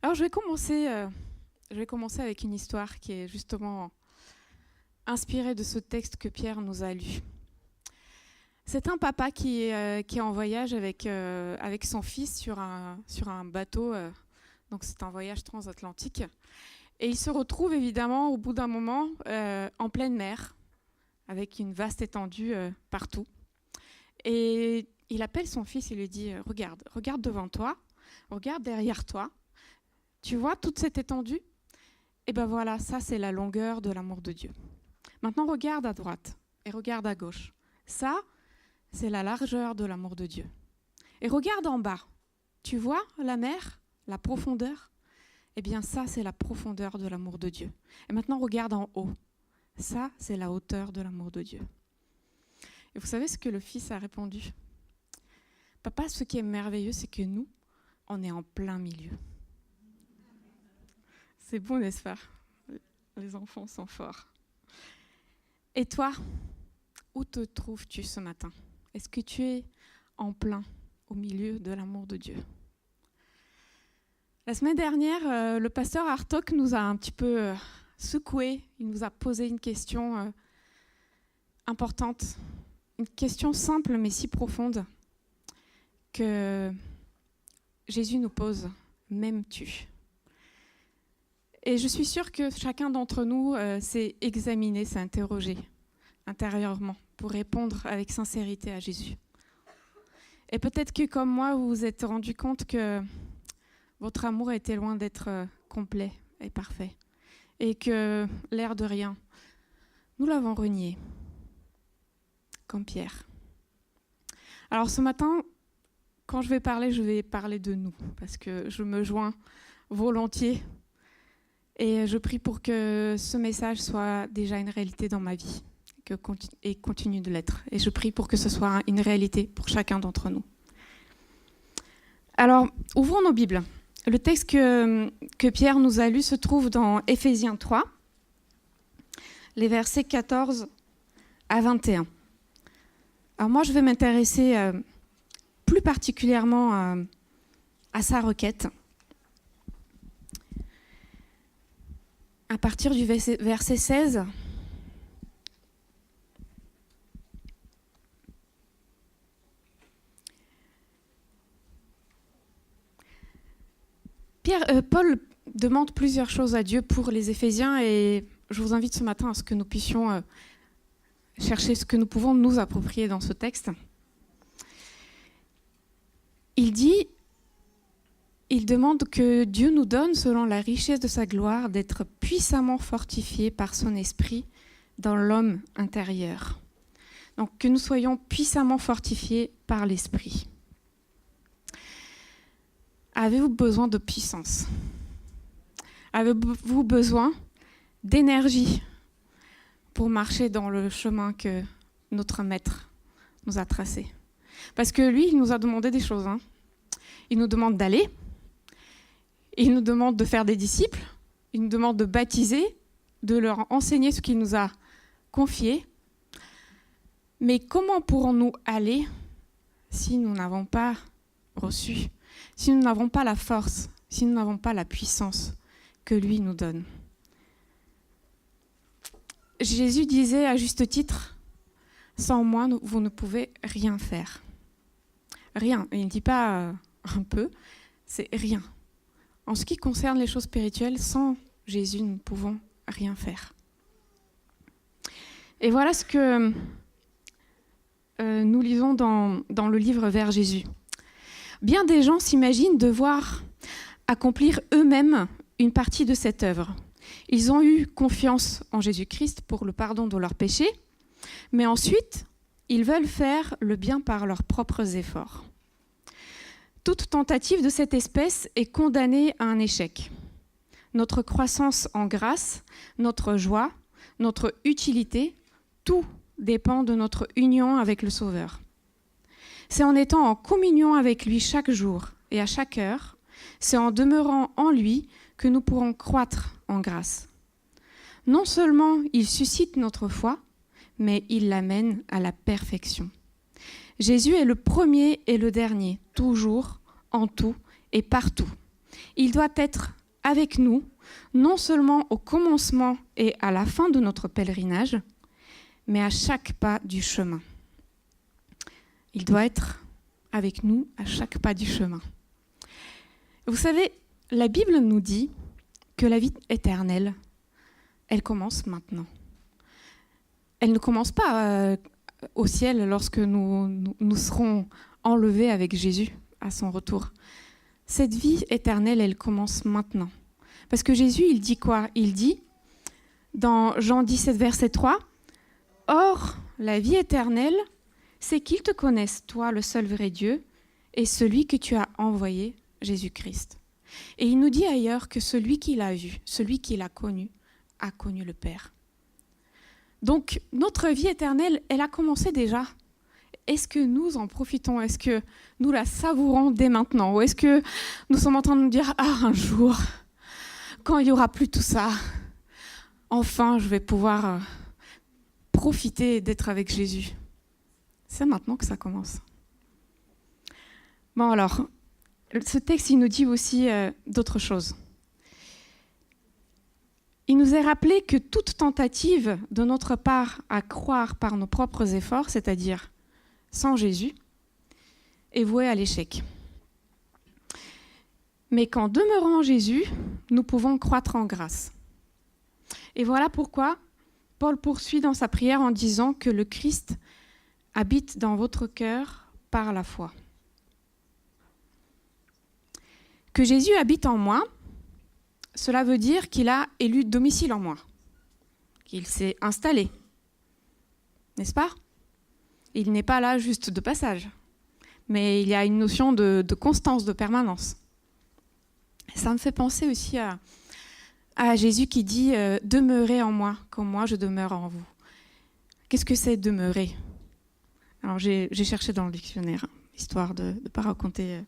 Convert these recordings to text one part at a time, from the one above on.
Alors, je vais commencer avec une histoire qui est justement inspirée de ce texte que Pierre nous a lu. C'est un papa qui est en voyage avec son fils sur un bateau. Donc, c'est un voyage transatlantique. Et il se retrouve évidemment, au bout d'un moment, en pleine mer, avec une vaste étendue partout. Et il appelle son fils et lui dit « regarde devant toi, regarde derrière toi. Tu vois toute cette étendue ? Et ben voilà, ça c'est la longueur de l'amour de Dieu. Maintenant regarde à droite et regarde à gauche. Ça, c'est la largeur de l'amour de Dieu. Et regarde en bas. Tu vois la mer, la profondeur ? Eh bien ça, c'est la profondeur de l'amour de Dieu. Et maintenant regarde en haut. Ça, c'est la hauteur de l'amour de Dieu. Et vous savez ce que le fils a répondu ? Papa, ce qui est merveilleux, c'est que nous, on est en plein milieu. C'est beau, n'est-ce pas ? Les enfants sont forts. Et toi, où te trouves-tu ce matin ? Est-ce que tu es en plein au milieu de l'amour de Dieu ? La semaine dernière, le pasteur Hartok nous a un petit peu secoué. Il nous a posé une question importante, une question simple mais si profonde que Jésus nous pose. M'aimes-tu ? Et je suis sûre que chacun d'entre nous s'est examiné, s'est interrogé intérieurement pour répondre avec sincérité à Jésus. Et peut-être que comme moi, vous vous êtes rendu compte que votre amour était loin d'être complet et parfait. Et que l'air de rien, nous l'avons renié, comme Pierre. Alors ce matin, quand je vais parler de nous, parce que je me joins volontiers. Et je prie pour que ce message soit déjà une réalité dans ma vie et continue de l'être. Et je prie pour que ce soit une réalité pour chacun d'entre nous. Alors, ouvrons nos Bibles. Le texte que Pierre nous a lu se trouve dans Éphésiens 3, les versets 14 à 21. Alors moi, je vais m'intéresser plus particulièrement à sa requête. À partir du verset 16, Paul demande plusieurs choses à Dieu pour les Éphésiens et je vous invite ce matin à ce que nous puissions chercher ce que nous pouvons nous approprier dans ce texte. Il demande que Dieu nous donne, selon la richesse de sa gloire, d'être puissamment fortifiés par son esprit dans l'homme intérieur. Donc que nous soyons puissamment fortifiés par l'esprit. Avez-vous besoin de puissance ? Avez-vous besoin d'énergie pour marcher dans le chemin que notre maître nous a tracé ? Parce que lui, il nous a demandé des choses. Il nous demande d'aller. Il nous demande de faire des disciples, il nous demande de baptiser, de leur enseigner ce qu'il nous a confié. Mais comment pourrons-nous aller si nous n'avons pas reçu, si nous n'avons pas la force, si nous n'avons pas la puissance que lui nous donne ? Jésus disait à juste titre, « Sans moi, vous ne pouvez rien faire. » Rien, il ne dit pas un peu, c'est rien. En ce qui concerne les choses spirituelles, sans Jésus, nous ne pouvons rien faire. Et voilà ce que nous lisons dans le livre Vers Jésus. Bien des gens s'imaginent devoir accomplir eux-mêmes une partie de cette œuvre. Ils ont eu confiance en Jésus-Christ pour le pardon de leurs péchés, mais ensuite, ils veulent faire le bien par leurs propres efforts. Toute tentative de cette espèce est condamnée à un échec. Notre croissance en grâce, notre joie, notre utilité, tout dépend de notre union avec le Sauveur. C'est en étant en communion avec lui chaque jour et à chaque heure, c'est en demeurant en lui que nous pourrons croître en grâce. Non seulement il suscite notre foi, mais il l'amène à la perfection. Jésus est le premier et le dernier, toujours, en tout et partout. Il doit être avec nous, non seulement au commencement et à la fin de notre pèlerinage, mais à chaque pas du chemin. Il doit être avec nous à chaque pas du chemin. Vous savez, la Bible nous dit que la vie éternelle, elle commence maintenant. Elle ne commence pas au ciel lorsque nous serons enlevés avec Jésus à son retour. Cette vie éternelle, elle commence maintenant. Parce que Jésus, il dit quoi? Il dit, dans Jean 17, verset 3, « Or, la vie éternelle, c'est qu'ils te connaissent, toi, le seul vrai Dieu, et celui que tu as envoyé, Jésus-Christ. » Et il nous dit ailleurs que celui qui l'a vu, celui qui l'a connu, a connu le Père. Donc, notre vie éternelle, elle a commencé déjà. Est-ce que nous en profitons? Est-ce que nous la savourons dès maintenant? Ou est-ce que nous sommes en train de nous dire « Ah, un jour, quand il n'y aura plus tout ça, enfin, je vais pouvoir profiter d'être avec Jésus. » C'est maintenant que ça commence. Bon alors, ce texte, il nous dit aussi d'autres choses. Il nous est rappelé que toute tentative de notre part à croire par nos propres efforts, c'est-à-dire sans Jésus, est vouée à l'échec. Mais qu'en demeurant en Jésus, nous pouvons croître en grâce. Et voilà pourquoi Paul poursuit dans sa prière en disant que le Christ habite dans votre cœur par la foi. Que Jésus habite en moi, cela veut dire qu'il a élu domicile en moi, qu'il s'est installé, n'est-ce pas? Il n'est pas là juste de passage, mais il y a une notion de constance, de permanence. Ça me fait penser aussi à Jésus qui dit « Demeurez en moi, comme moi je demeure en vous ». Qu'est-ce que c'est demeurer? Alors j'ai cherché dans le dictionnaire, histoire de ne pas raconter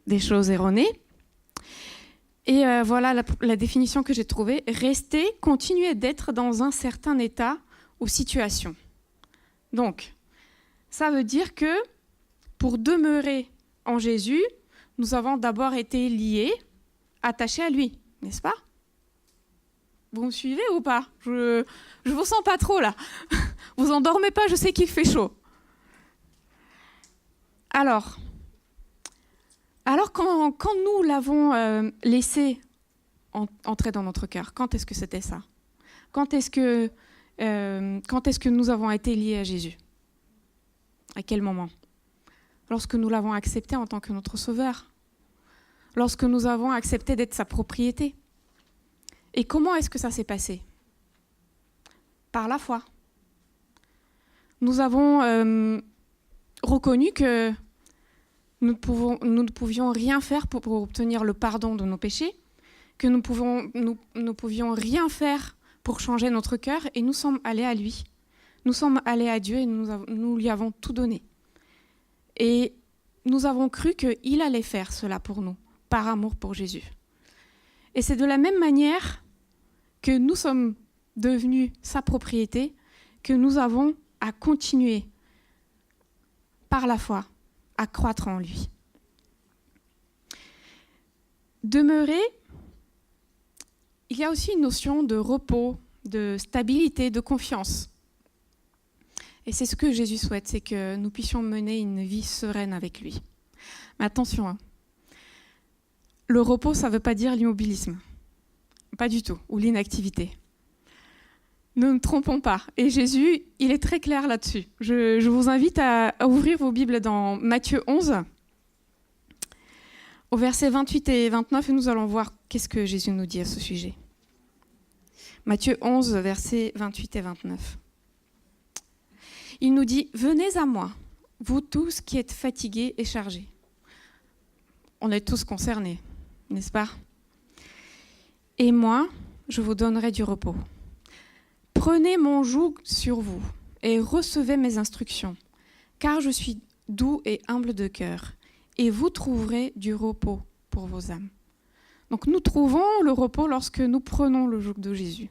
des choses erronées. Et voilà la définition que j'ai trouvée. Rester, continuer d'être dans un certain état ou situation. Donc, ça veut dire que pour demeurer en Jésus, nous avons d'abord été liés, attachés à lui, n'est-ce pas? Vous me suivez ou pas? Je vous sens pas trop là. Vous endormez pas, je sais qu'il fait chaud. Alors quand nous l'avons laissé entrer dans notre cœur, quand est-ce que c'était ça? Quand est-ce que nous avons été liés à Jésus? À quel moment? Lorsque nous l'avons accepté en tant que notre sauveur. Lorsque nous avons accepté d'être sa propriété. Et comment est-ce que ça s'est passé? Par la foi. Nous avons reconnu que nous ne pouvions rien faire pour obtenir le pardon de nos péchés, que nous ne pouvions rien faire pour changer notre cœur, et nous sommes allés à lui. Nous sommes allés à Dieu et nous lui avons tout donné. Et nous avons cru qu'il allait faire cela pour nous, par amour pour Jésus. Et c'est de la même manière que nous sommes devenus sa propriété, que nous avons à continuer par la foi à croître en lui. Demeurer, il y a aussi une notion de repos, de stabilité, de confiance. Et c'est ce que Jésus souhaite, c'est que nous puissions mener une vie sereine avec lui. Mais attention, hein. Le repos, ça ne veut pas dire l'immobilisme. Pas du tout, ou l'inactivité. Ne nous trompons pas. Et Jésus, il est très clair là-dessus. Je vous invite à ouvrir vos Bibles dans Matthieu 11, au verset 28 et 29, et nous allons voir qu'est-ce que Jésus nous dit à ce sujet. Matthieu 11, versets 28 et 29. Il nous dit « Venez à moi, vous tous qui êtes fatigués et chargés. » On est tous concernés, n'est-ce pas? « Et moi, je vous donnerai du repos. Prenez mon joug sur vous et recevez mes instructions, car je suis doux et humble de cœur, et vous trouverez du repos pour vos âmes. » Donc nous trouvons le repos lorsque nous prenons le joug de Jésus.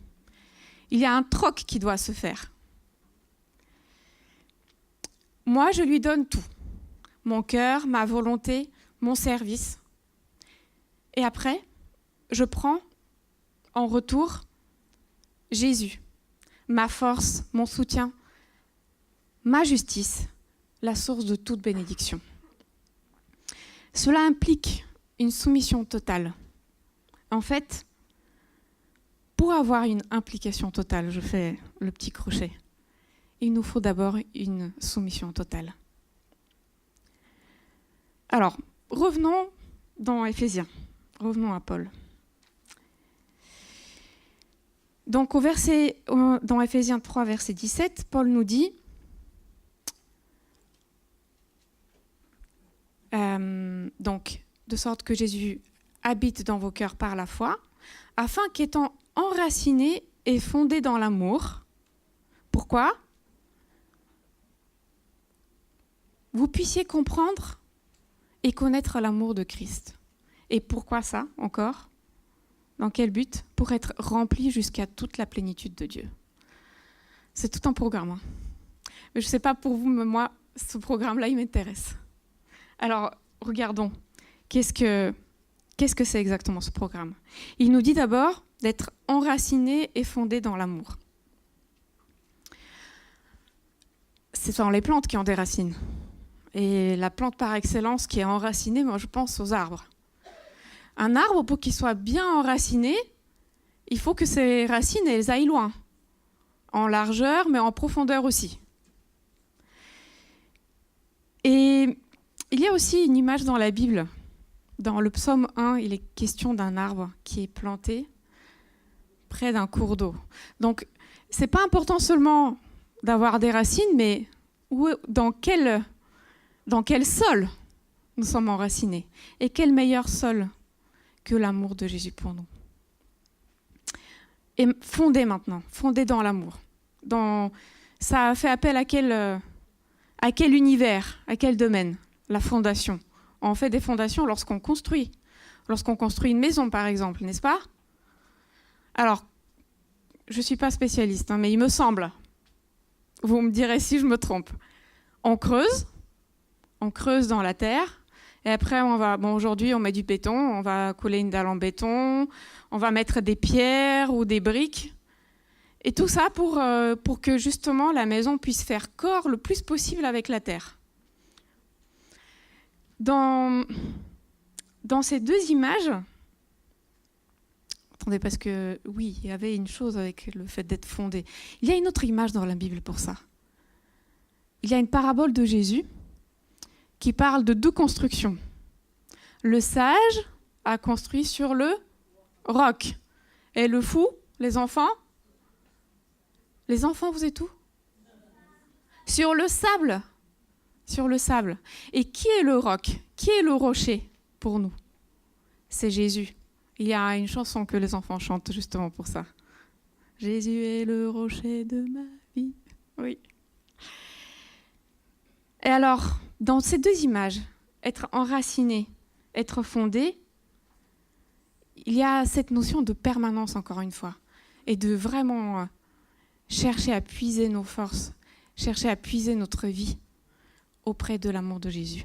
Il y a un troc qui doit se faire. Moi, je lui donne tout. Mon cœur, ma volonté, mon service. Et après, je prends en retour Jésus, ma force, mon soutien, ma justice, la source de toute bénédiction. Cela implique une soumission totale. En fait, pour avoir une implication totale, je fais le petit crochet, il nous faut d'abord une soumission totale. Alors, revenons dans Éphésiens, revenons à Paul. Donc, dans Éphésiens 3, verset 17, Paul nous dit donc, de sorte que Jésus habite dans vos cœurs par la foi, afin qu'étant enracinés et fondés dans l'amour, pourquoi ? Vous puissiez comprendre et connaître l'amour de Christ. Et pourquoi ça, encore ? Dans quel but ? Pour être remplis jusqu'à toute la plénitude de Dieu. C'est tout un programme. Hein. Mais je ne sais pas pour vous, mais moi, ce programme-là, il m'intéresse. Alors, regardons. Qu'est-ce que c'est exactement ce programme ? Il nous dit d'abord d'être enracinés et fondés dans l'amour. Ce sont les plantes qui ont des racines. Et la plante par excellence qui est enracinée, moi je pense aux arbres. Un arbre, pour qu'il soit bien enraciné, il faut que ses racines elles aillent loin. En largeur, mais en profondeur aussi. Et il y a aussi une image dans la Bible. Dans le psaume 1, il est question d'un arbre qui est planté près d'un cours d'eau. Donc, ce n'est pas important seulement d'avoir des racines, mais dans quel sol nous sommes enracinés. Et quel meilleur sol que l'amour de Jésus pour nous. Et fondé maintenant, fondé dans l'amour. Ça fait appel à quel univers, à quel domaine ? La fondation. On fait des fondations lorsqu'on construit. Lorsqu'on construit une maison, par exemple, n'est-ce pas ? Alors, je ne suis pas spécialiste, mais il me semble, vous me direz si je me trompe, on creuse dans la terre, et après, aujourd'hui, on met du béton, on va couler une dalle en béton, on va mettre des pierres ou des briques, et tout ça pour que justement la maison puisse faire corps le plus possible avec la terre. Dans ces deux images, attendez, parce que oui, il y avait une chose avec le fait d'être fondé. Il y a une autre image dans la Bible pour ça. Il y a une parabole de Jésus qui parle de deux constructions. Le sage a construit sur le roc. Et le fou, les enfants, vous êtes où ? Sur le sable. Sur le sable. Et qui est le roc ? Qui est le rocher pour nous ? C'est Jésus. Il y a une chanson que les enfants chantent justement pour ça. Jésus est le rocher de ma vie. Oui. Et alors, dans ces deux images, être enraciné, être fondé, il y a cette notion de permanence, encore une fois, et de vraiment chercher à puiser nos forces, chercher à puiser notre vie auprès de l'amour de Jésus.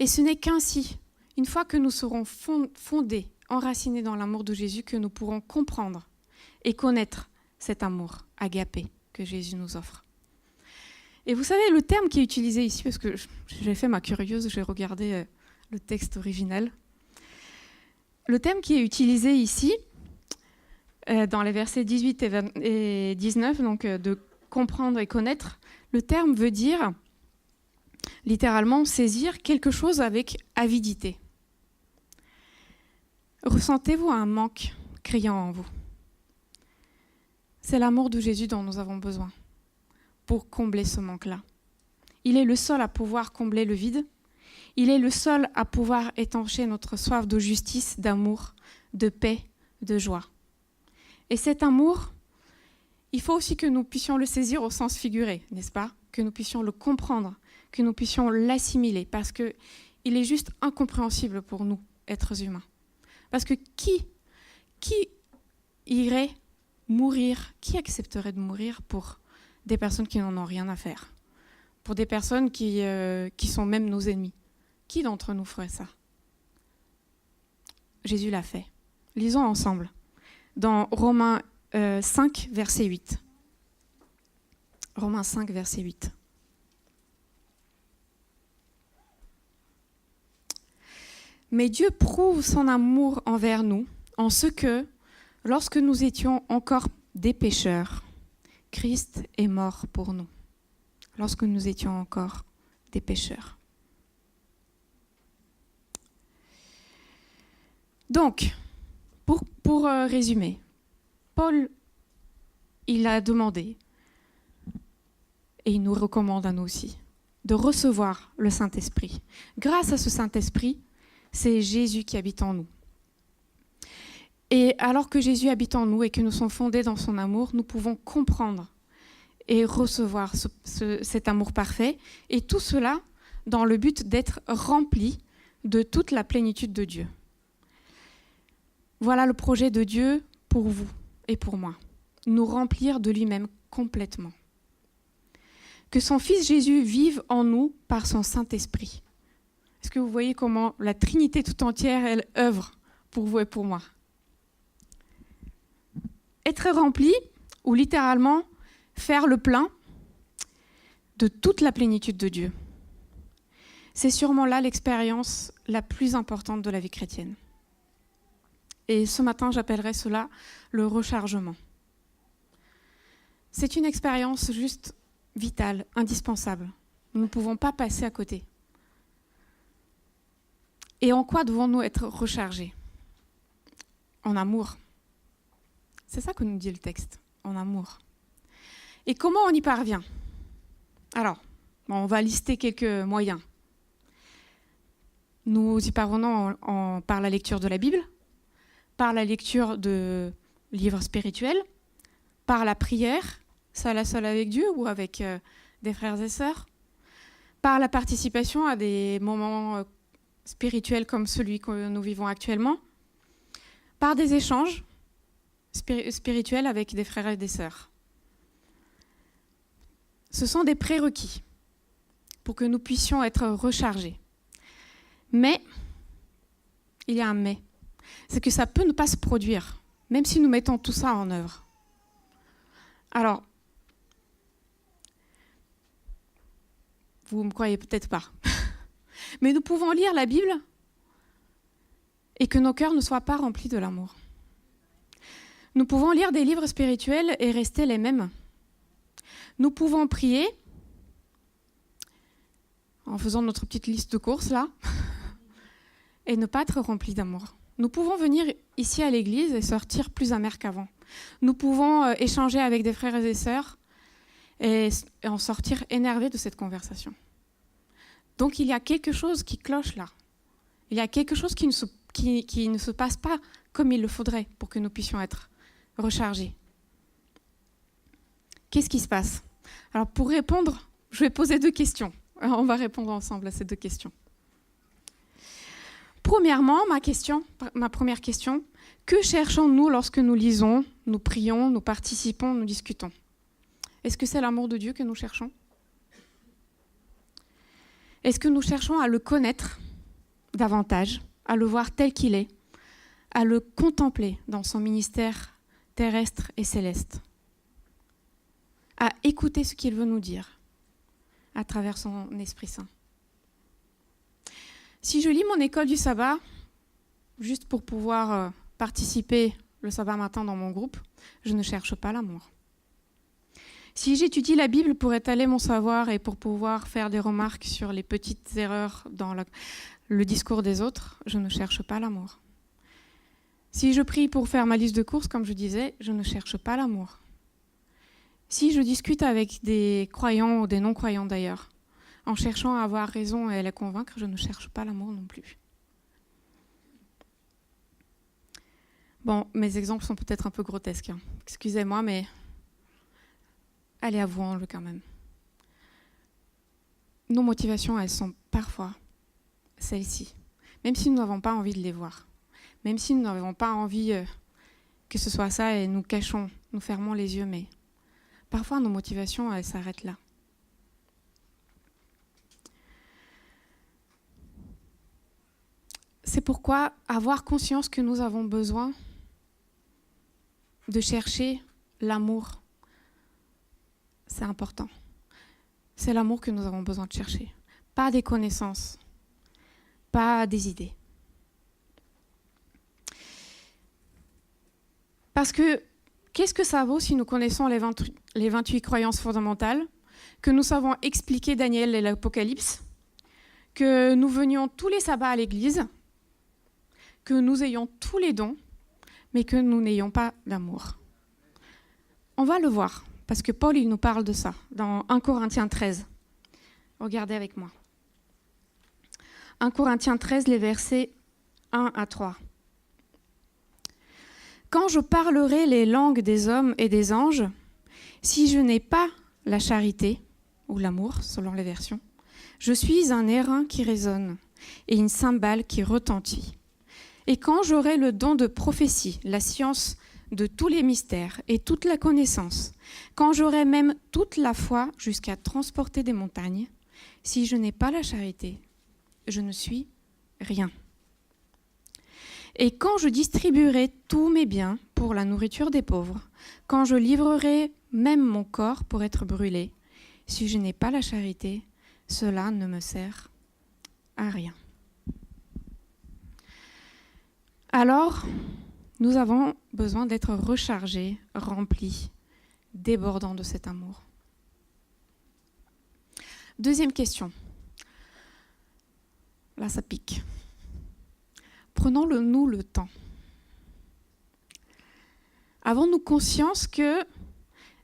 Et ce n'est qu'ainsi, une fois que nous serons fondés, enracinés dans l'amour de Jésus, que nous pourrons comprendre et connaître cet amour agapé que Jésus nous offre. Et vous savez, le terme qui est utilisé ici, parce que j'ai fait ma curieuse, j'ai regardé le texte original. Le terme qui est utilisé ici, dans les versets 18 et 19, donc de comprendre et connaître, le terme veut dire, littéralement, saisir quelque chose avec avidité. Ressentez-vous un manque criant en vous ? C'est l'amour de Jésus dont nous avons besoin pour combler ce manque-là. Il est le seul à pouvoir combler le vide. Il est le seul à pouvoir étancher notre soif de justice, d'amour, de paix, de joie. Et cet amour, il faut aussi que nous puissions le saisir au sens figuré, n'est-ce pas ? Que nous puissions le comprendre, que nous puissions l'assimiler, parce qu'il est juste incompréhensible pour nous, êtres humains. Parce que qui irait mourir, qui accepterait de mourir pour des personnes qui n'en ont rien à faire, pour des personnes qui sont même nos ennemis ? Qui d'entre nous ferait ça ? Jésus l'a fait. Lisons ensemble dans Romains 5, verset 8. Romains 5, verset 8. Mais Dieu prouve son amour envers nous en ce que, lorsque nous étions encore des pécheurs, Christ est mort pour nous. Lorsque nous étions encore des pécheurs. Donc, pour résumer, Paul, il a demandé, et il nous recommande à nous aussi, de recevoir le Saint-Esprit. Grâce à ce Saint-Esprit, c'est Jésus qui habite en nous. Et alors que Jésus habite en nous et que nous sommes fondés dans son amour, nous pouvons comprendre et recevoir cet amour parfait. Et tout cela dans le but d'être remplis de toute la plénitude de Dieu. Voilà le projet de Dieu pour vous et pour moi. Nous remplir de lui-même complètement. Que son Fils Jésus vive en nous par son Saint-Esprit. Est-ce que vous voyez comment la Trinité tout entière, elle œuvre pour vous et pour moi? Être rempli, ou littéralement faire le plein de toute la plénitude de Dieu. C'est sûrement là l'expérience la plus importante de la vie chrétienne. Et ce matin, j'appellerais cela le rechargement. C'est une expérience juste vitale, indispensable. Nous ne pouvons pas passer à côté. Et en quoi devons-nous être rechargés? En amour. C'est ça que nous dit le texte, en amour. Et comment on y parvient? Alors, on va lister quelques moyens. Nous y parvenons par la lecture de la Bible, par la lecture de livres spirituels, par la prière, seul à seul avec Dieu ou avec des frères et sœurs, par la participation à des moments spirituels comme celui que nous vivons actuellement, par des échanges spirituels avec des frères et des sœurs. Ce sont des prérequis pour que nous puissions être rechargés. Mais, il y a un mais, c'est que ça peut ne pas se produire, même si nous mettons tout ça en œuvre. Alors, vous ne me croyez peut-être pas, mais nous pouvons lire la Bible et que nos cœurs ne soient pas remplis de l'amour. Nous pouvons lire des livres spirituels et rester les mêmes. Nous pouvons prier en faisant notre petite liste de courses là et ne pas être remplis d'amour. Nous pouvons venir ici à l'église et sortir plus amers qu'avant. Nous pouvons échanger avec des frères et des sœurs et en sortir énervés de cette conversation. Donc il y a quelque chose qui cloche là. Il y a quelque chose qui ne se passe pas comme il le faudrait pour que nous puissions être rechargés. Qu'est-ce qui se passe? Alors pour répondre, je vais poser 2 questions. Alors, on va répondre ensemble à ces 2 questions. Premièrement, ma première question, que cherchons-nous lorsque nous lisons, nous prions, nous participons, nous discutons? Est-ce que c'est l'amour de Dieu que nous cherchons? Est-ce que nous cherchons à le connaître davantage, à le voir tel qu'il est, à le contempler dans son ministère terrestre et céleste, à écouter ce qu'il veut nous dire à travers son Esprit Saint? Si je lis mon école du sabbat, juste pour pouvoir participer le sabbat matin dans mon groupe, je ne cherche pas l'amour. Si j'étudie la Bible pour étaler mon savoir et pour pouvoir faire des remarques sur les petites erreurs dans le discours des autres, je ne cherche pas l'amour. Si je prie pour faire ma liste de courses, comme je disais, je ne cherche pas l'amour. Si je discute avec des croyants ou des non-croyants d'ailleurs, en cherchant à avoir raison et à les convaincre, je ne cherche pas l'amour non plus. Bon, mes exemples sont peut-être un peu grotesques, hein. Excusez-moi, mais allez, avouons-le quand même. Nos motivations, elles sont parfois celles-ci, même si nous n'avons pas envie de les voir, même si nous n'avons pas envie que ce soit ça et nous cachons, nous fermons les yeux, mais parfois nos motivations, elles s'arrêtent là. C'est pourquoi avoir conscience que nous avons besoin de chercher l'amour, c'est important. C'est l'amour que nous avons besoin de chercher. Pas des connaissances, pas des idées. Parce que, qu'est-ce que ça vaut si nous connaissons les 28 croyances fondamentales, que nous savons expliquer Daniel et l'Apocalypse, que nous venions tous les sabbats à l'église, que nous ayons tous les dons, mais que nous n'ayons pas d'amour. On va le voir, parce que Paul il nous parle de ça, dans 1 Corinthiens 13. Regardez avec moi. 1 Corinthiens 13, les versets 1 à 3. « Quand je parlerai les langues des hommes et des anges, si je n'ai pas la charité, ou l'amour, selon les versions, je suis un airain qui résonne et une cymbale qui retentit. Et quand j'aurai le don de prophétie, la science de tous les mystères et toute la connaissance, quand j'aurai même toute la foi jusqu'à transporter des montagnes, si je n'ai pas la charité, je ne suis rien. Et quand je distribuerai tous mes biens pour la nourriture des pauvres, quand je livrerai même mon corps pour être brûlé, si je n'ai pas la charité, cela ne me sert à rien. » Alors, nous avons besoin d'être rechargés, remplis, débordants de cet amour. Deuxième question. Là, ça pique. Prenons-nous le temps. Avons-nous conscience que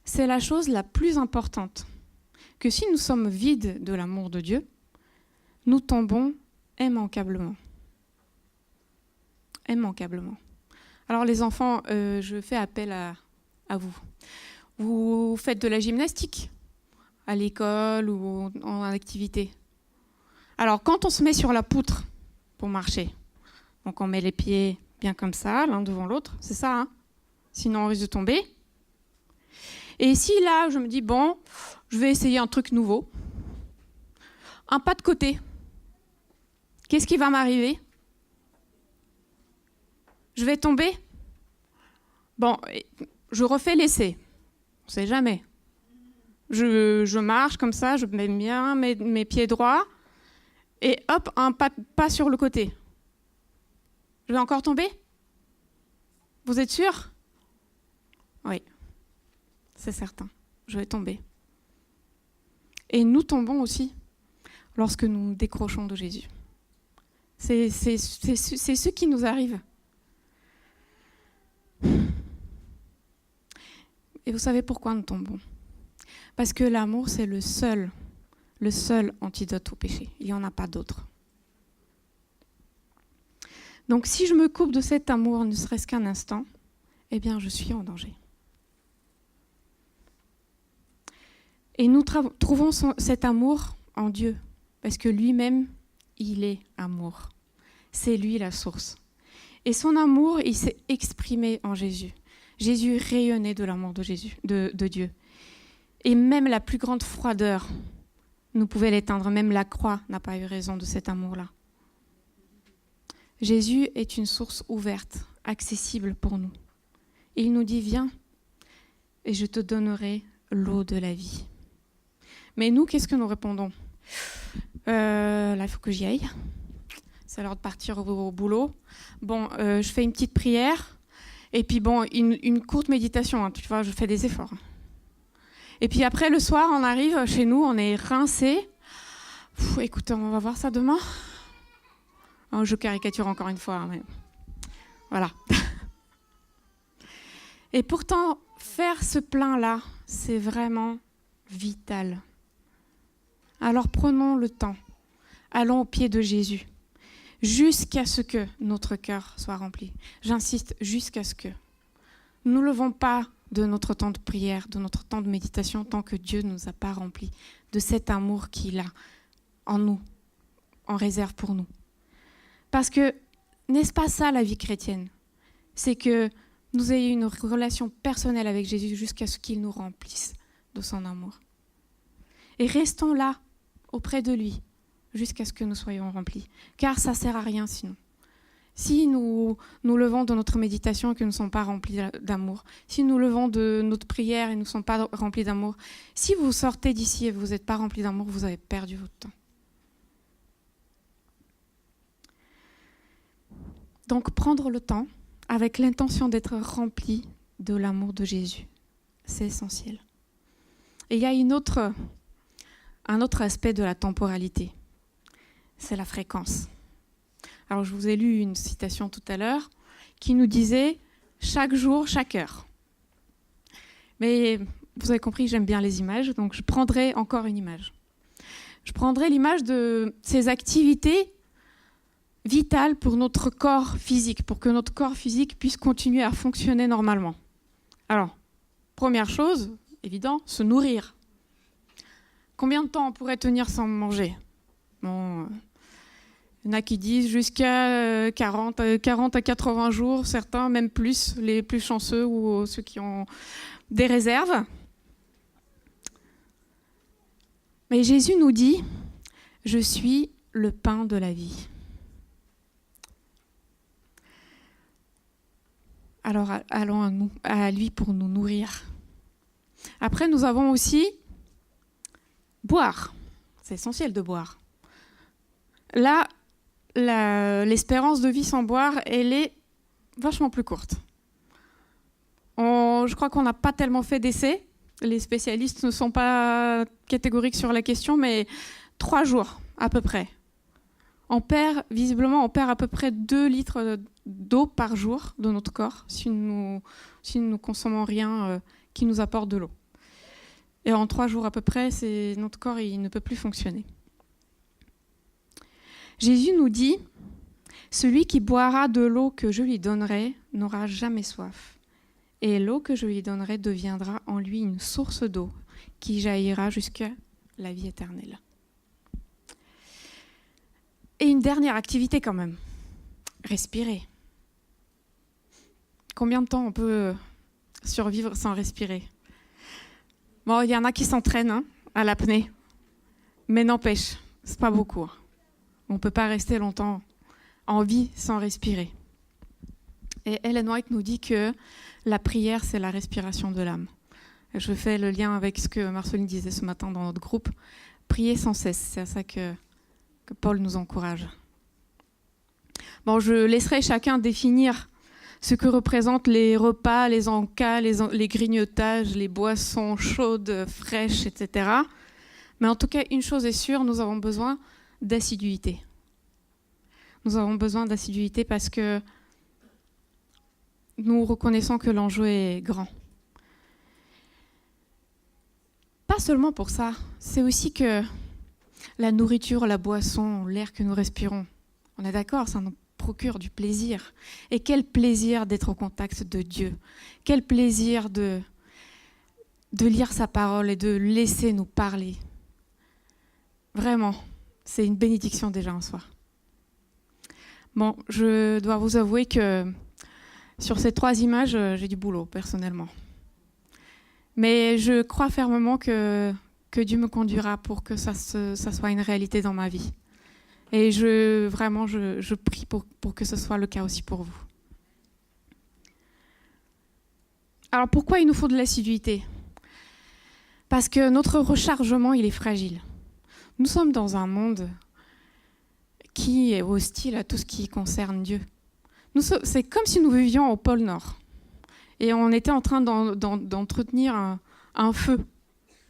c'est la chose la plus importante, que si nous sommes vides de l'amour de Dieu, nous tombons immanquablement. Immanquablement. Alors les enfants, je fais appel à vous. Vous faites de la gymnastique à l'école ou en activité. Alors quand on se met sur la poutre pour marcher, donc on met les pieds bien comme ça, l'un devant l'autre, c'est ça, hein? Sinon on risque de tomber. Et si là, je me dis, bon, je vais essayer un truc nouveau, un pas de côté, qu'est-ce qui va m'arriver? Je vais tomber? Bon, je refais l'essai, on ne sait jamais. Je marche comme ça, je mets bien mes pieds droits, et hop, un pas sur le côté. Je vais encore tomber? Vous êtes sûr? Oui, c'est certain, je vais tomber. Et nous tombons aussi lorsque nous nous décrochons de Jésus. C'est ce qui nous arrive. Et vous savez pourquoi nous tombons? Parce que l'amour, c'est le seul antidote au péché. Il n'y en a pas d'autre. Donc si je me coupe de cet amour, ne serait-ce qu'un instant, eh bien je suis en danger. Et nous trouvons cet amour en Dieu, parce que lui-même, il est amour. C'est lui la source. Et son amour, il s'est exprimé en Jésus. Jésus rayonnait de l'amour de Dieu. Et même la plus grande froideur nous pouvait l'éteindre. Même la croix n'a pas eu raison de cet amour-là. Jésus est une source ouverte, accessible pour nous. Et il nous dit, viens, et je te donnerai l'eau de la vie. Mais nous, qu'est-ce que nous répondons? Là, il faut que j'y aille. C'est l'heure de partir au boulot. Bon, je fais une petite prière. Et puis bon, une courte méditation. Hein, tu vois, je fais des efforts. Et puis après, le soir, on arrive chez nous, on est rincés. Écoute, on va voir ça demain. Oh, je caricature encore une fois. Mais... Voilà. Et pourtant, faire ce plein-là, c'est vraiment vital. Alors prenons le temps. Allons au pied de Jésus. Jusqu'à ce que notre cœur soit rempli. J'insiste, jusqu'à ce que. Nous ne levons pas de notre temps de prière, de notre temps de méditation, tant que Dieu ne nous a pas remplis de cet amour qu'il a en nous, en réserve pour nous. Parce que, n'est-ce pas ça la vie chrétienne? C'est que nous ayons une relation personnelle avec Jésus jusqu'à ce qu'il nous remplisse de son amour. Et restons là, auprès de lui, jusqu'à ce que nous soyons remplis. Car ça ne sert à rien sinon. Si nous nous levons de notre méditation et que nous ne sommes pas remplis d'amour, si nous levons de notre prière et nous ne sommes pas remplis d'amour, si vous sortez d'ici et vous n'êtes pas remplis d'amour, vous avez perdu votre temps. Donc prendre le temps avec l'intention d'être rempli de l'amour de Jésus, c'est essentiel. Et il y a un autre aspect de la temporalité, c'est la fréquence. Alors je vous ai lu une citation tout à l'heure qui nous disait « chaque jour, chaque heure ». Mais vous avez compris que j'aime bien les images, donc je prendrai encore une image. Je prendrai l'image de ces activités vitales pour notre corps physique, pour que notre corps physique puisse continuer à fonctionner normalement. Alors, première chose, évident, se nourrir. Combien de temps on pourrait tenir sans manger ? Bon, il y en a qui disent jusqu'à 40 à 80 jours, certains même plus, les plus chanceux ou ceux qui ont des réserves. Mais Jésus nous dit, je suis le pain de la vie. Alors allons à lui pour nous nourrir. Après, nous avons aussi boire. C'est essentiel de boire. Là, l'espérance de vie sans boire, elle est vachement plus courte. Je crois qu'on n'a pas tellement fait d'essais. Les spécialistes ne sont pas catégoriques sur la question, mais 3 jours à peu près. Visiblement, on perd à peu près 2 litres d'eau par jour de notre corps si nous ne consommons rien qui nous apporte de l'eau. Et en 3 jours à peu près, notre corps il ne peut plus fonctionner. Jésus nous dit « Celui qui boira de l'eau que je lui donnerai n'aura jamais soif. Et l'eau que je lui donnerai deviendra en lui une source d'eau qui jaillira jusqu'à la vie éternelle. » Et une dernière activité quand même, respirer. Combien de temps on peut survivre sans respirer ? Bon, il y en a qui s'entraînent à l'apnée, mais n'empêche, c'est pas beaucoup. On ne peut pas rester longtemps en vie sans respirer. Et Ellen White nous dit que la prière, c'est la respiration de l'âme. Et je fais le lien avec ce que Marceline disait ce matin dans notre groupe. Prier sans cesse, c'est à ça que Paul nous encourage. Bon, je laisserai chacun définir ce que représentent les repas, les encas, les grignotages, les boissons chaudes, fraîches, etc. Mais en tout cas, une chose est sûre, nous avons besoin d'assiduité. Nous avons besoin d'assiduité parce que nous reconnaissons que l'enjeu est grand. Pas seulement pour ça, c'est aussi que la nourriture, la boisson, l'air que nous respirons, on est d'accord, ça nous procure du plaisir. Et quel plaisir d'être au contact de Dieu. Quel plaisir de lire sa parole et de laisser nous parler. Vraiment, c'est une bénédiction déjà en soi. Bon, je dois vous avouer que sur ces 3 images, j'ai du boulot personnellement. Mais je crois fermement que Dieu me conduira pour que ça soit une réalité dans ma vie. Et je prie pour que ce soit le cas aussi pour vous. Alors pourquoi il nous faut de l'assiduité ? Parce que notre rechargement, il est fragile. Nous sommes dans un monde qui est hostile à tout ce qui concerne Dieu. C'est comme si nous vivions au pôle Nord. Et on était en train d'entretenir un feu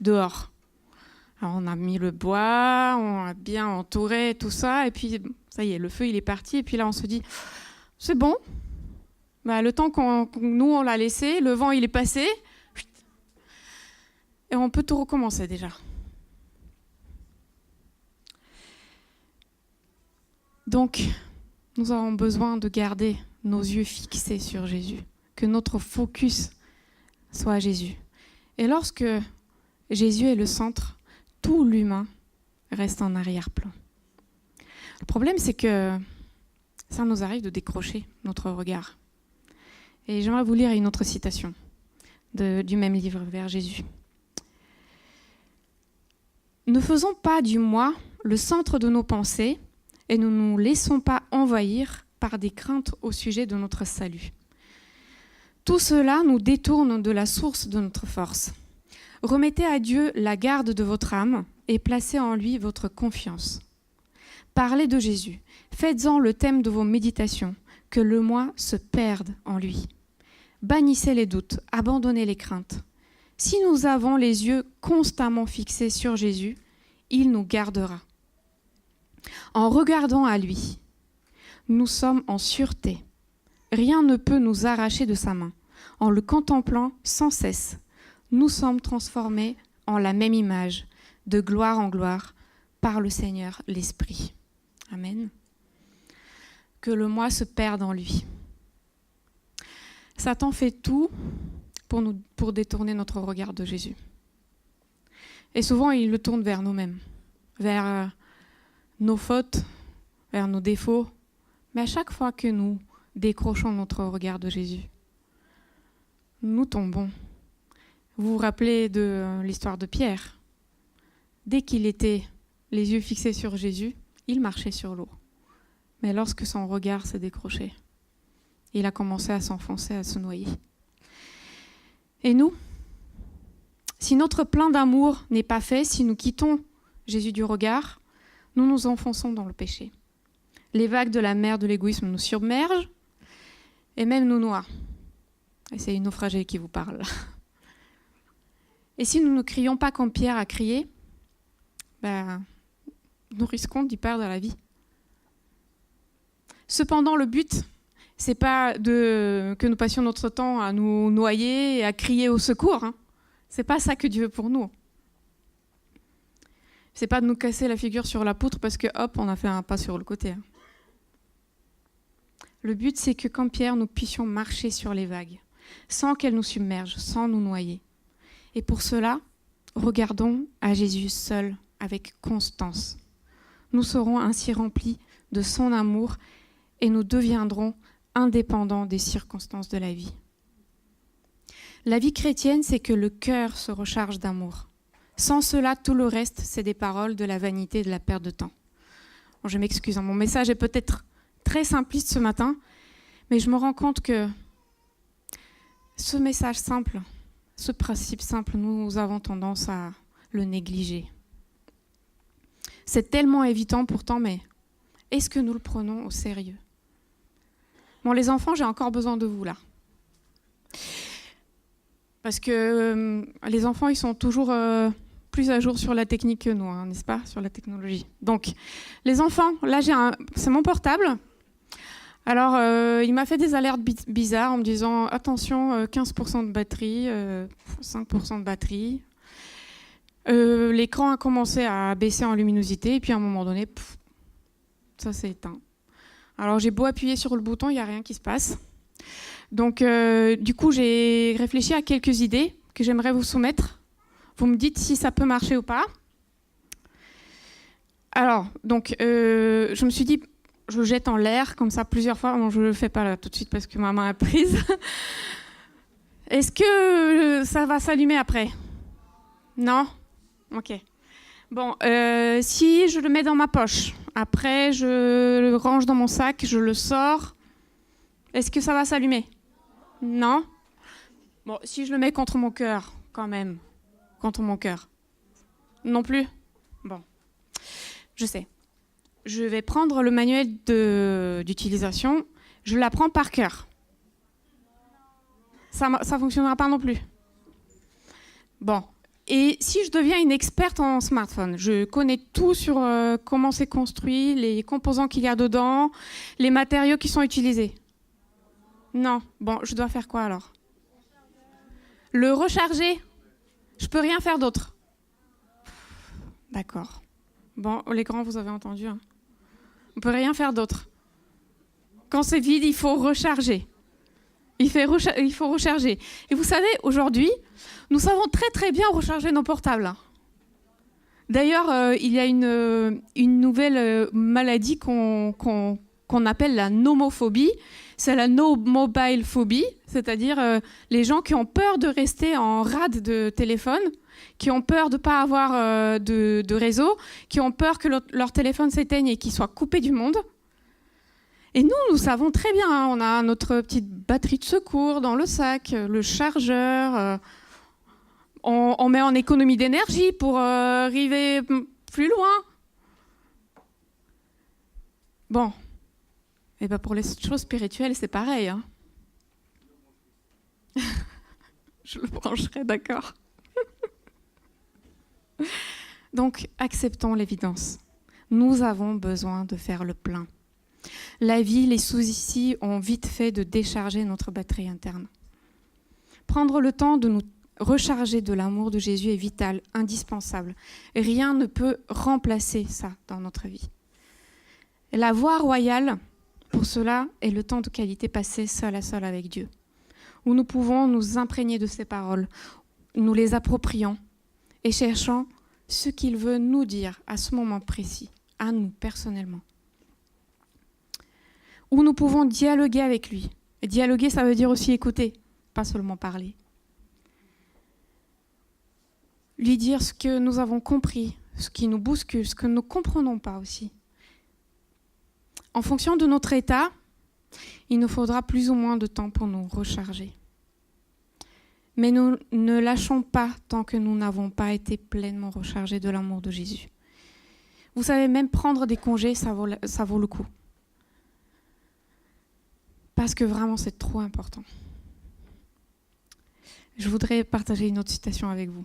dehors. Alors on a mis le bois, on a bien entouré tout ça, et puis ça y est, le feu il est parti, et puis là on se dit, c'est bon, le temps nous on l'a laissé, le vent il est passé, et on peut tout recommencer déjà. Donc, nous avons besoin de garder nos yeux fixés sur Jésus, que notre focus soit Jésus. Et lorsque Jésus est le centre, tout l'humain reste en arrière-plan. Le problème, c'est que ça nous arrive de décrocher notre regard. Et j'aimerais vous lire une autre citation du même livre, Vers Jésus. « Ne faisons pas du moi le centre de nos pensées et ne nous laissons pas envahir par des craintes au sujet de notre salut. Tout cela nous détourne de la source de notre force. Remettez à Dieu la garde de votre âme et placez en lui votre confiance. Parlez de Jésus. Faites-en le thème de vos méditations, que le moi se perde en lui. Bannissez les doutes, abandonnez les craintes. Si nous avons les yeux constamment fixés sur Jésus, il nous gardera. En regardant à lui, nous sommes en sûreté. Rien ne peut nous arracher de sa main. En le contemplant sans cesse, nous sommes transformés en la même image, de gloire en gloire, par le Seigneur l'Esprit. Amen. Que le moi se perde en lui. Satan fait tout pour détourner notre regard de Jésus. Et souvent, il le tourne vers nous-mêmes, vers nos fautes, vers nos défauts. Mais à chaque fois que nous décrochons notre regard de Jésus, nous tombons. Vous vous rappelez de l'histoire de Pierre. Dès qu'il était les yeux fixés sur Jésus, il marchait sur l'eau. Mais lorsque son regard s'est décroché, il a commencé à s'enfoncer, à se noyer. Et nous, si notre plein d'amour n'est pas fait, si nous quittons Jésus du regard, nous nous enfonçons dans le péché. Les vagues de la mer de l'égoïsme nous submergent et même nous noient. Et c'est une naufragée qui vous parle. Et si nous ne crions pas comme Pierre a crié, nous risquons d'y perdre la vie. Cependant, le but, c'est pas que nous passions notre temps à nous noyer et à crier au secours. C'est pas ça que Dieu veut pour nous. C'est pas de nous casser la figure sur la poutre parce que hop, on a fait un pas sur le côté. Le but, c'est que comme Pierre, nous puissions marcher sur les vagues, sans qu'elles nous submergent, sans nous noyer. Et pour cela, regardons à Jésus seul, avec constance. Nous serons ainsi remplis de son amour et nous deviendrons indépendants des circonstances de la vie. La vie chrétienne, c'est que le cœur se recharge d'amour. Sans cela, tout le reste, c'est des paroles de la vanité et de la perte de temps. Bon, je m'excuse, mon message est peut-être très simpliste ce matin, mais je me rends compte que ce message simple, ce principe simple, nous avons tendance à le négliger. C'est tellement évident pourtant, mais est-ce que nous le prenons au sérieux ? Bon, les enfants, j'ai encore besoin de vous là. Parce que les enfants, ils sont toujours plus à jour sur la technique que nous, n'est-ce pas ? Sur la technologie. Donc, les enfants, là, c'est mon portable. Alors, il m'a fait des alertes bizarres en me disant « Attention, 15% de batterie, 5% de batterie ». L'écran a commencé à baisser en luminosité et puis à un moment donné, ça s'est éteint. Alors j'ai beau appuyer sur le bouton, il n'y a rien qui se passe. Donc du coup, j'ai réfléchi à quelques idées que j'aimerais vous soumettre. Vous me dites si ça peut marcher ou pas. Alors, donc je me suis dit, je jette en l'air comme ça plusieurs fois. Bon, je ne le fais pas là tout de suite parce que ma main est prise. Est-ce que ça va s'allumer après ? Non ? Ok. Bon, si je le mets dans ma poche, après je le range dans mon sac, je le sors, est-ce que ça va s'allumer ? Non ? Bon, si je le mets contre mon cœur, quand même, contre mon cœur. Non plus ? Bon, je sais. Je vais prendre le manuel d'utilisation, je l'apprends par cœur. Ça ne fonctionnera pas non plus. Bon. Et si je deviens une experte en smartphone, je connais tout sur comment c'est construit, les composants qu'il y a dedans, les matériaux qui sont utilisés. Non. Bon, je dois faire quoi alors ? Le recharger ? Je peux rien faire d'autre. D'accord. Bon, les grands, vous avez entendu. On peut rien faire d'autre. Quand c'est vide, il faut recharger. Il faut recharger. Et vous savez, aujourd'hui, nous savons très très bien recharger nos portables. D'ailleurs, il y a une nouvelle maladie qu'on appelle la nomophobie. C'est la no mobile phobie, c'est-à-dire les gens qui ont peur de rester en rade de téléphone, qui ont peur de ne pas avoir de réseau, qui ont peur que leur téléphone s'éteigne et qu'ils soient coupés du monde. Et nous savons très bien, hein, on a notre petite batterie de secours dans le sac, le chargeur, on met en économie d'énergie pour arriver plus loin. Bon, et ben pour les choses spirituelles, c'est pareil. Hein. Je le brancherai, d'accord. Donc, acceptons l'évidence. Nous avons besoin de faire le plein. La vie, les soucis ont vite fait de décharger notre batterie interne. Prendre le temps de nous recharger de l'amour de Jésus est vital, indispensable. Rien ne peut remplacer ça dans notre vie. La voie royale, pour cela, est le temps de qualité passé seul à seul avec Dieu, où nous pouvons nous imprégner de ses paroles, nous les approprions et cherchant ce qu'il veut nous dire à ce moment précis, à nous personnellement. Où nous pouvons dialoguer avec lui. Et dialoguer, ça veut dire aussi écouter, pas seulement parler. Lui dire ce que nous avons compris, ce qui nous bouscule, ce que nous ne comprenons pas aussi. En fonction de notre état, il nous faudra plus ou moins de temps pour nous recharger. Mais nous ne lâchons pas tant que nous n'avons pas été pleinement rechargés de l'amour de Jésus. Vous savez, même prendre des congés, ça vaut le coup. Parce que vraiment, c'est trop important. Je voudrais partager une autre citation avec vous,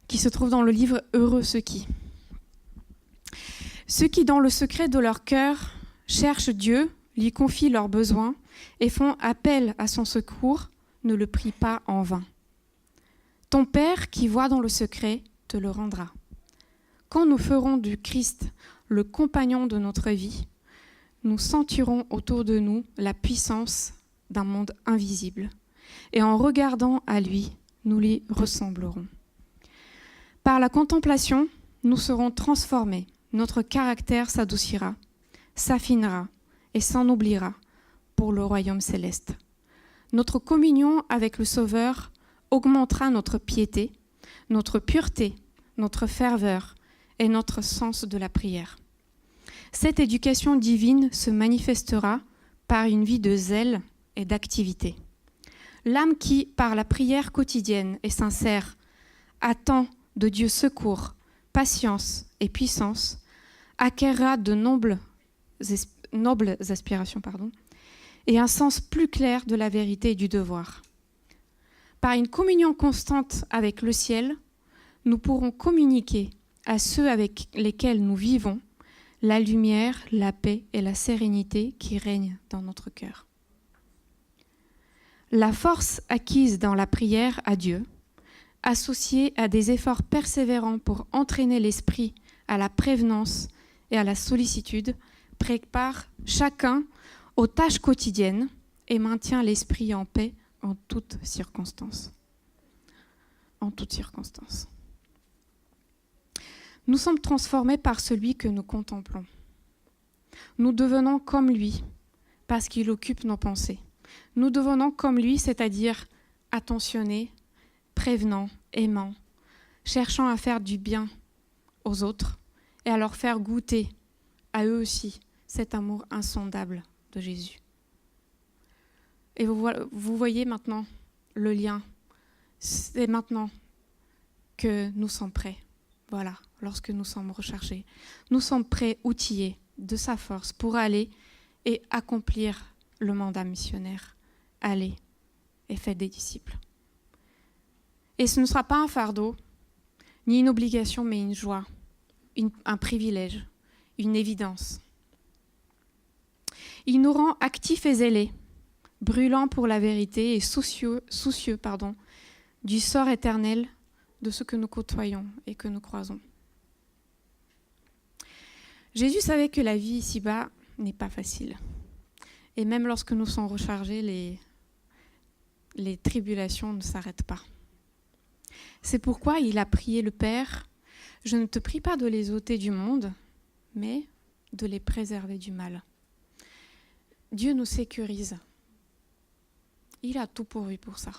qui se trouve dans le livre « Heureux ceux qui ». Ceux qui, dans le secret de leur cœur, cherchent Dieu, lui confient leurs besoins et font appel à son secours, ne le prient pas en vain. Ton Père qui voit dans le secret te le rendra. Quand nous ferons du Christ le compagnon de notre vie, nous sentirons autour de nous la puissance d'un monde invisible. Et en regardant à lui, nous lui ressemblerons. Par la contemplation, nous serons transformés. Notre caractère s'adoucira, s'affinera et s'en oubliera pour le royaume céleste. Notre communion avec le Sauveur augmentera notre piété, notre pureté, notre ferveur et notre sens de la prière. Cette éducation divine se manifestera par une vie de zèle et d'activité. L'âme qui, par la prière quotidienne et sincère, attend de Dieu secours, patience et puissance, acquérera de nobles aspirations et un sens plus clair de la vérité et du devoir. Par une communion constante avec le ciel, nous pourrons communiquer à ceux avec lesquels nous vivons la lumière, la paix et la sérénité qui règnent dans notre cœur. La force acquise dans la prière à Dieu, associée à des efforts persévérants pour entraîner l'esprit à la prévenance et à la sollicitude, prépare chacun aux tâches quotidiennes et maintient l'esprit en paix en toutes circonstances. En toutes circonstances. Nous sommes transformés par celui que nous contemplons. Nous devenons comme lui, parce qu'il occupe nos pensées. Nous devenons comme lui, c'est-à-dire attentionnés, prévenants, aimants, cherchant à faire du bien aux autres et à leur faire goûter à eux aussi cet amour insondable de Jésus. Et vous voyez maintenant le lien. C'est maintenant que nous sommes prêts. Voilà, lorsque nous sommes rechargés. Nous sommes prêts, outillés de sa force pour aller et accomplir le mandat missionnaire. Allez et faites des disciples. Et ce ne sera pas un fardeau, ni une obligation, mais une joie, un privilège, une évidence. Il nous rend actifs et zélés, brûlants pour la vérité et soucieux du sort éternel de ce que nous côtoyons et que nous croisons. Jésus savait que la vie ici-bas n'est pas facile. Et même lorsque nous sommes rechargés, les tribulations ne s'arrêtent pas. C'est pourquoi il a prié le Père, « Je ne te prie pas de les ôter du monde, mais de les préserver du mal. » Dieu nous sécurise. Il a tout pourvu pour ça.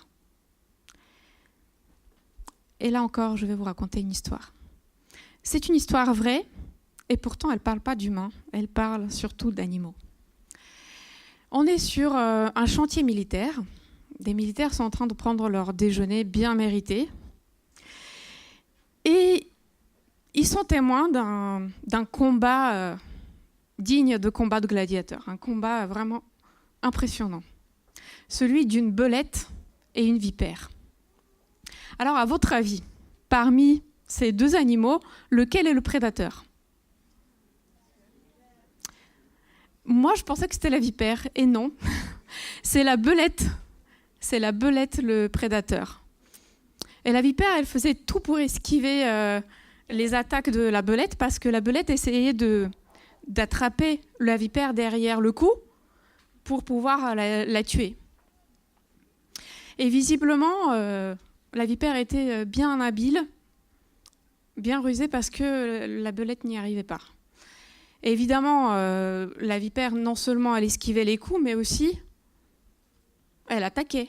Et là encore, je vais vous raconter une histoire. C'est une histoire vraie, et pourtant elle ne parle pas d'humains, elle parle surtout d'animaux. On est sur un chantier militaire. Des militaires sont en train de prendre leur déjeuner bien mérité. Et ils sont témoins d'un combat digne de combat de gladiateurs. Un combat vraiment impressionnant. Celui d'une belette et une vipère. Alors, à votre avis, parmi ces deux animaux, lequel est le prédateur ? Moi, je pensais que c'était la vipère, et non. C'est la belette. C'est la belette le prédateur. Et la vipère, elle faisait tout pour esquiver les attaques de la belette, parce que la belette essayait d'attraper la vipère derrière le cou pour pouvoir la tuer. Et visiblement, la vipère était bien habile, bien rusée, parce que la belette n'y arrivait pas. Et évidemment, la vipère, non seulement elle esquivait les coups, mais aussi elle attaquait.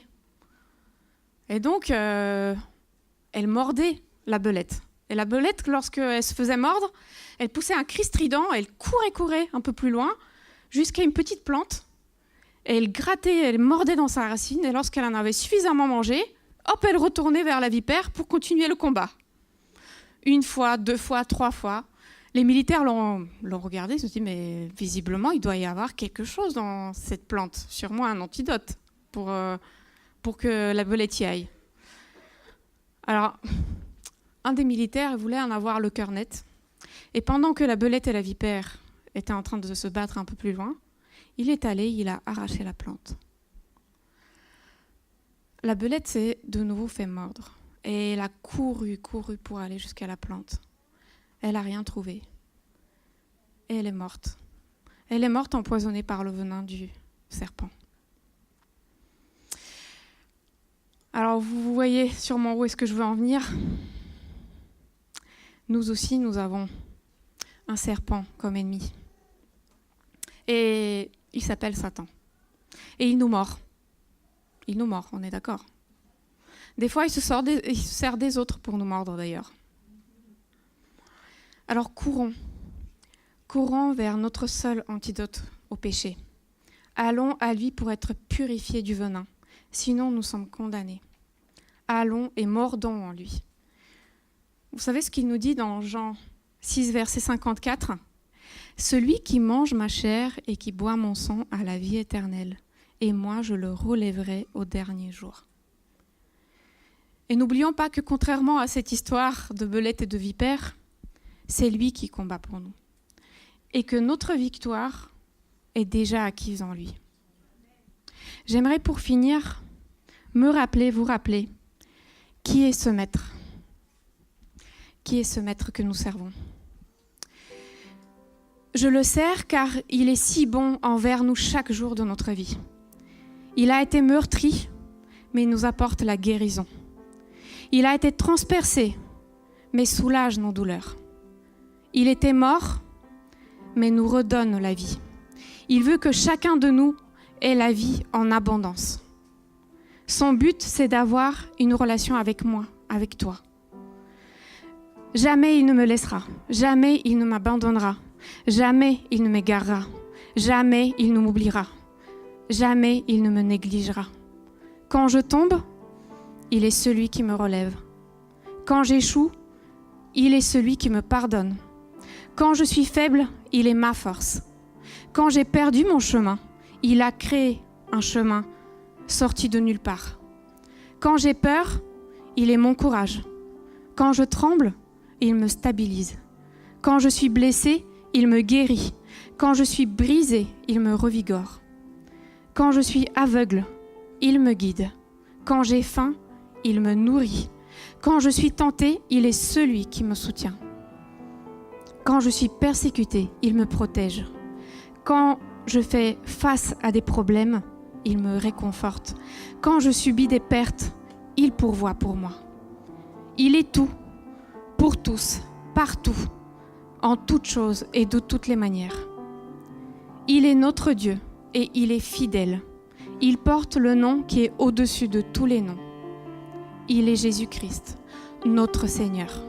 Et donc, elle mordait la belette. Et la belette, lorsqu'elle se faisait mordre, elle poussait un cri strident, elle courait un peu plus loin, jusqu'à une petite plante. Et elle grattait, elle mordait dans sa racine, et lorsqu'elle en avait suffisamment mangé, hop, elle retournait vers la vipère pour continuer le combat. 1 fois, 2 fois, 3 fois. Les militaires l'ont regardé, ils se sont dit, mais visiblement, il doit y avoir quelque chose dans cette plante, sûrement un antidote pour que la belette y aille. Alors, un des militaires voulait en avoir le cœur net, et pendant que la belette et la vipère étaient en train de se battre un peu plus loin, il est allé, il a arraché la plante. La belette s'est de nouveau fait mordre, et elle a couru pour aller jusqu'à la plante. Elle n'a rien trouvé. Et elle est morte. Elle est morte empoisonnée par le venin du serpent. Alors, vous voyez sûrement où est-ce que je veux en venir. Nous aussi, nous avons un serpent comme ennemi. Et il s'appelle Satan. Et il nous mord. Il nous mord, on est d'accord. Des fois, il se sert des autres pour nous mordre d'ailleurs. Alors courons vers notre seul antidote au péché. Allons à lui pour être purifiés du venin, sinon nous sommes condamnés. Allons et mordons en lui. Vous savez ce qu'il nous dit dans Jean 6, verset 54 ? Celui qui mange ma chair et qui boit mon sang a la vie éternelle, et moi je le relèverai au dernier jour. Et n'oublions pas que contrairement à cette histoire de belette et de vipère, c'est lui qui combat pour nous. Et que notre victoire est déjà acquise en lui. J'aimerais pour finir vous rappeler, qui est ce maître ? Qui est ce maître que nous servons ? Je le sers car il est si bon envers nous chaque jour de notre vie. Il a été meurtri, mais il nous apporte la guérison. Il a été transpercé, mais soulage nos douleurs. Il était mort, mais nous redonne la vie. Il veut que chacun de nous ait la vie en abondance. Son but, c'est d'avoir une relation avec moi, avec toi. Jamais il ne me laissera, jamais il ne m'abandonnera, jamais il ne m'égarera, jamais il ne m'oubliera, jamais il ne me négligera. Quand je tombe, il est celui qui me relève. Quand j'échoue, il est celui qui me pardonne. Quand je suis faible, il est ma force. Quand j'ai perdu mon chemin, il a créé un chemin sorti de nulle part. Quand j'ai peur, il est mon courage. Quand je tremble, il me stabilise. Quand je suis blessée, il me guérit. Quand je suis brisée, il me revigore. Quand je suis aveugle, il me guide. Quand j'ai faim, il me nourrit. Quand je suis tentée, il est celui qui me soutient. Quand je suis persécutée, il me protège. Quand je fais face à des problèmes, il me réconforte. Quand je subis des pertes, il pourvoit pour moi. Il est tout, pour tous, partout, en toutes choses et de toutes les manières. Il est notre Dieu et il est fidèle. Il porte le nom qui est au-dessus de tous les noms. Il est Jésus-Christ, notre Seigneur.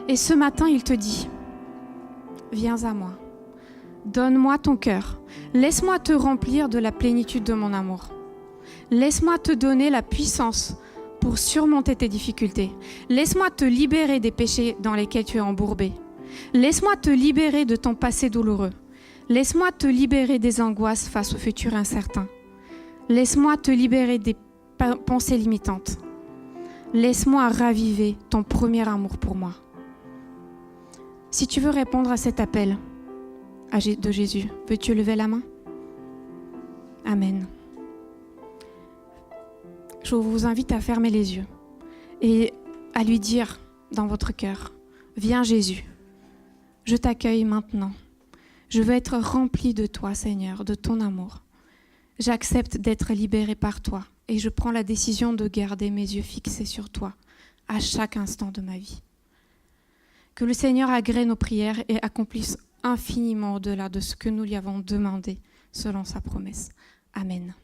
Et ce matin, il te dit, viens à moi, Donne-moi ton cœur. Laisse-moi te remplir de la plénitude de mon amour. Laisse-moi te donner la puissance pour surmonter tes difficultés. Laisse-moi te libérer des péchés dans lesquels tu es embourbé. Laisse-moi te libérer de ton passé douloureux. Laisse-moi te libérer des angoisses face au futur incertain. Laisse-moi te libérer des pensées limitantes. Laisse-moi raviver ton premier amour pour moi. Si tu veux répondre à cet appel de Jésus, veux-tu lever la main? Amen. Je vous invite à fermer les yeux et à lui dire dans votre cœur, viens Jésus, je t'accueille maintenant. Je veux être rempli de toi, Seigneur, de ton amour. J'accepte d'être libéré par toi et je prends la décision de garder mes yeux fixés sur toi à chaque instant de ma vie. Que le Seigneur agrée nos prières et accomplisse infiniment au-delà de ce que nous lui avons demandé selon sa promesse. Amen.